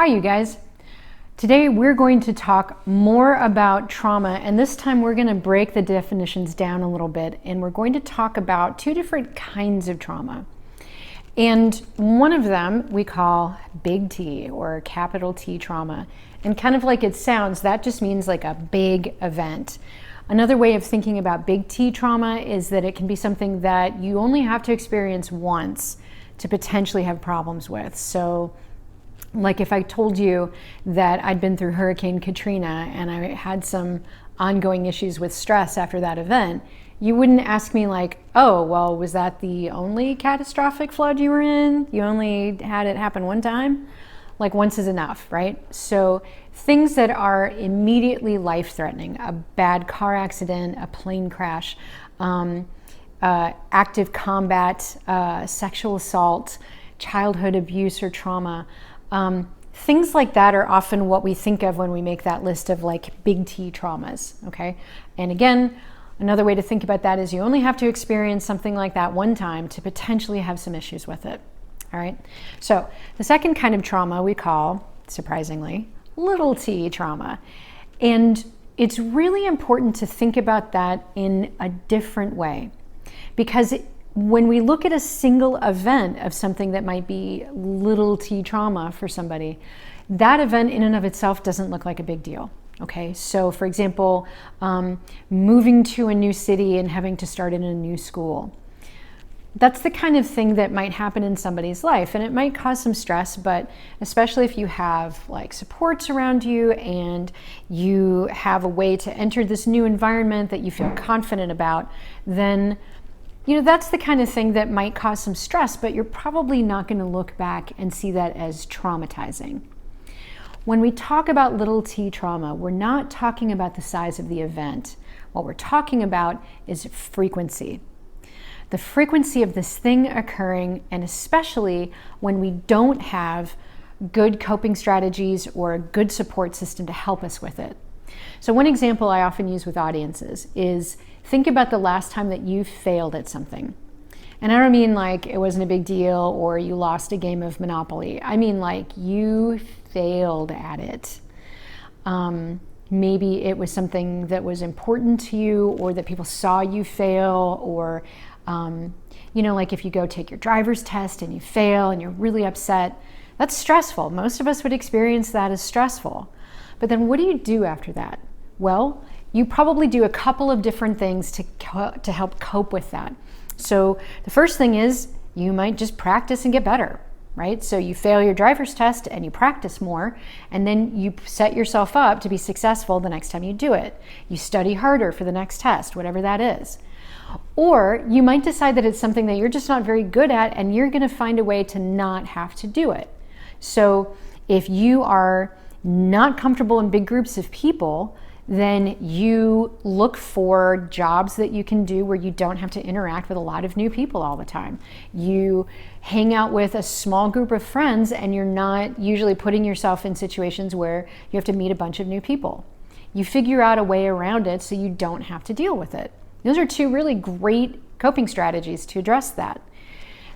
Hi, you guys. Today we're going to talk more about trauma, and this time we're going to break the definitions down a little bit, and we're going to talk about two different kinds of trauma. And one of them we call big T or capital T trauma. And kind of like it sounds, that just means like a big event. Another way of thinking about big T trauma is that it can be something that you only have to experience once to potentially have problems with. So like if I told you that I'd been through Hurricane Katrina and I had some ongoing issues with stress after that event, you wouldn't ask me like, oh, well, was that the only catastrophic flood you were in? You only had it happen one time? Like once is enough, right? So things that are immediately life-threatening, a bad car accident, a plane crash, active combat, sexual assault, childhood abuse or trauma, things like that are often what we think of when we make that list of like big T traumas, okay? And again, another way to think about that is you only have to experience something like that one time to potentially have some issues with it, all right? So the second kind of trauma we call, surprisingly, little t trauma. And it's really important to think about that in a different way, because when we look at a single event of something that might be little t trauma for somebody, that event in and of itself doesn't look like a big deal. Okay, so for example, moving to a new city and having to start in a new school. That's the kind of thing that might happen in somebody's life, and it might cause some stress, but especially if you have like supports around you and you have a way to enter this new environment that you feel confident about, then that's the kind of thing that might cause some stress, but you're probably not going to look back and see that as traumatizing. When we talk about little t trauma, we're not talking about the size of the event. What we're talking about is frequency. The frequency of this thing occurring, and especially when we don't have good coping strategies or a good support system to help us with it. So one example I often use with audiences is think about the last time that you failed at something. And I don't mean like it wasn't a big deal or you lost a game of Monopoly. I mean like you failed at it. Maybe it was something that was important to you, or that people saw you fail, or like if you go take your driver's test and you fail and you're really upset, that's stressful. Most of us would experience that as stressful. But then what do you do after that? Well, you probably do a couple of different things to help cope with that. So the first thing is you might just practice and get better, right? So you fail your driver's test and you practice more, and then you set yourself up to be successful the next time you do it. You study harder for the next test, whatever that is. Or you might decide that it's something that you're just not very good at, and you're going to find a way to not have to do it. So if you are not comfortable in big groups of people, then you look for jobs that you can do where you don't have to interact with a lot of new people all the time. You hang out with a small group of friends, and you're not usually putting yourself in situations where you have to meet a bunch of new people. You figure out a way around it so you don't have to deal with it. Those are two really great coping strategies to address that.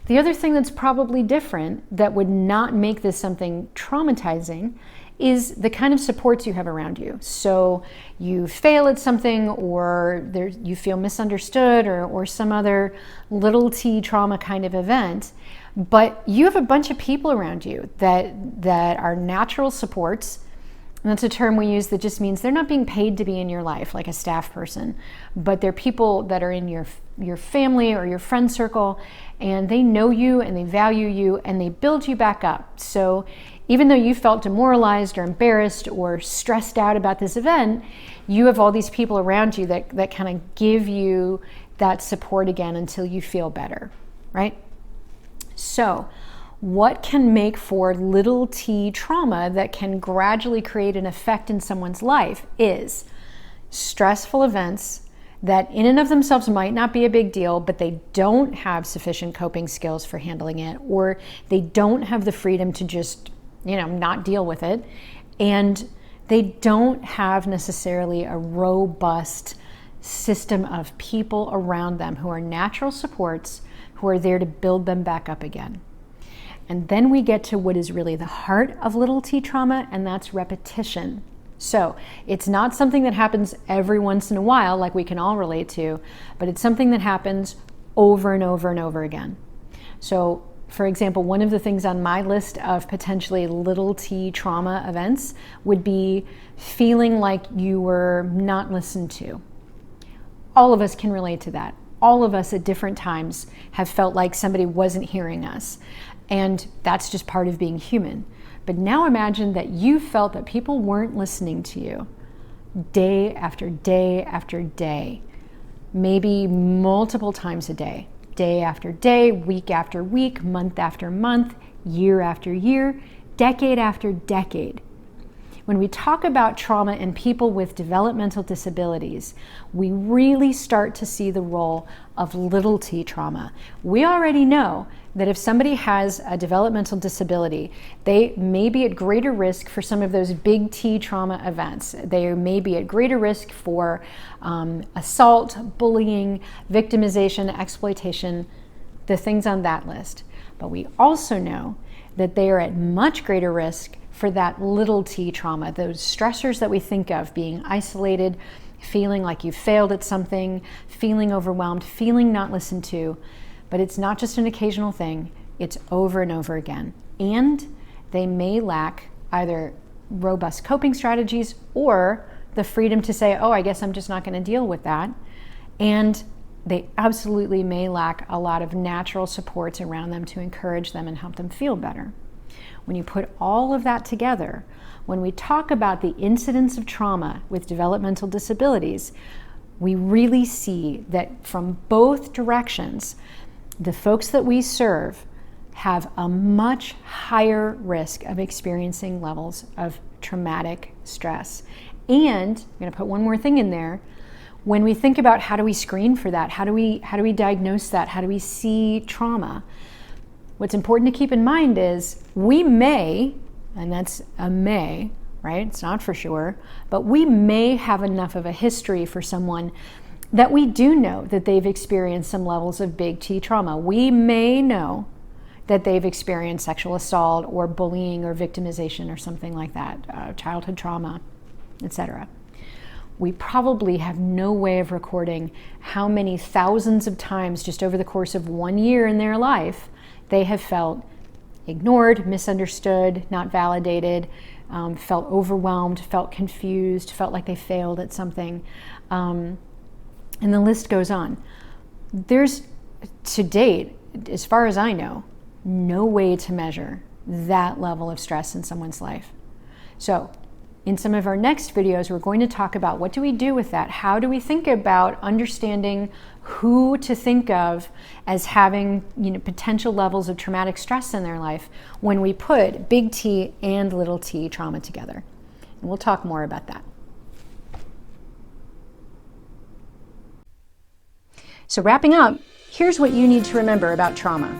The other thing that's probably different that would not make this something traumatizing is the kind of supports you have around you. So you fail at something, or you feel misunderstood, or some other little t trauma kind of event, but you have a bunch of people around you that are natural supports. And that's a term we use that just means they're not being paid to be in your life like a staff person, but they're people that are in your family or your friend circle, and they know you and they value you and they build you back up. So even though you felt demoralized or embarrassed or stressed out about this event, you have all these people around you that kind of give you that support again until you feel better, right? So what can make for little t trauma that can gradually create an effect in someone's life is stressful events that in and of themselves might not be a big deal, but they don't have sufficient coping skills for handling it, or they don't have the freedom to just not deal with it, and they don't have necessarily a robust system of people around them who are natural supports who are there to build them back up again. And then we get to what is really the heart of little t trauma, and that's repetition. So it's not something that happens every once in a while, like we can all relate to, but it's something that happens over and over and over again. So, for example, one of the things on my list of potentially little t trauma events would be feeling like you were not listened to. All of us can relate to that. All of us at different times have felt like somebody wasn't hearing us. And that's just part of being human. But now imagine that you felt that people weren't listening to you day after day after day, maybe multiple times a day, day after day, week after week, month after month, year after year, decade after decade. When we talk about trauma in people with developmental disabilities, we really start to see the role of little t trauma. We already know that if somebody has a developmental disability, they may be at greater risk for some of those big T trauma events. They may be at greater risk for assault, bullying, victimization, exploitation, the things on that list. But we also know that they are at much greater risk for that little t trauma, those stressors that we think of, being isolated, feeling like you failed at something, feeling overwhelmed, feeling not listened to. But it's not just an occasional thing, it's over and over again. And they may lack either robust coping strategies or the freedom to say, oh, I guess I'm just not going to deal with that. And they absolutely may lack a lot of natural supports around them to encourage them and help them feel better. When you put all of that together, when we talk about the incidence of trauma with developmental disabilities, we really see that from both directions, the folks that we serve have a much higher risk of experiencing levels of traumatic stress. And I'm going to put one more thing in there. When we think about how do we screen for that, how do we diagnose that, how do we see trauma, what's important to keep in mind is we may, and that's a may, right? It's not for sure, but we may have enough of a history for someone that we do know that they've experienced some levels of big T trauma. We may know that they've experienced sexual assault or bullying or victimization or something like that, childhood trauma, etc. We probably have no way of recording how many thousands of times just over the course of 1 year in their life they have felt ignored, misunderstood, not validated, felt overwhelmed, felt confused, felt like they failed at something. And the list goes on. There's, to date, as far as I know, no way to measure that level of stress in someone's life. So in some of our next videos, we're going to talk about what do we do with that? How do we think about understanding who to think of as having, potential levels of traumatic stress in their life when we put big T and little t trauma together. And we'll talk more about that. So wrapping up, here's what you need to remember about trauma.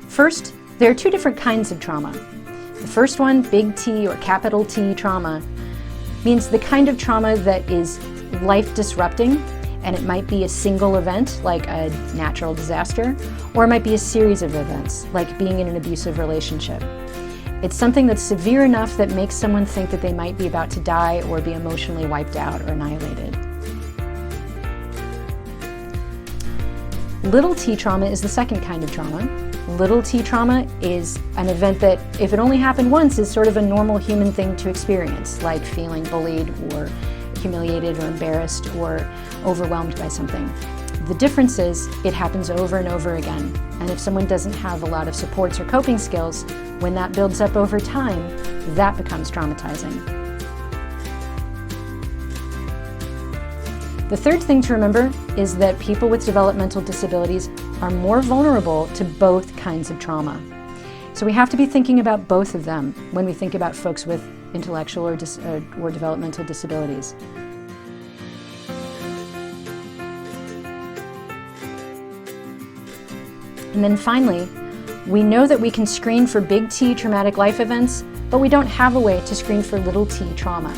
First, there are two different kinds of trauma. The first one, big T or capital T trauma, means the kind of trauma that is life disrupting, and it might be a single event like a natural disaster, or it might be a series of events like being in an abusive relationship. It's something that's severe enough that makes someone think that they might be about to die or be emotionally wiped out or annihilated. Little T trauma is the second kind of trauma. Little T trauma is an event that, if it only happened once, is sort of a normal human thing to experience, like feeling bullied or humiliated or embarrassed or overwhelmed by something. The difference is it happens over and over again. And if someone doesn't have a lot of supports or coping skills, when that builds up over time, that becomes traumatizing. The third thing to remember is that people with developmental disabilities are more vulnerable to both kinds of trauma. So we have to be thinking about both of them when we think about folks with intellectual or developmental disabilities. And then finally, we know that we can screen for big T traumatic life events, but we don't have a way to screen for little t trauma.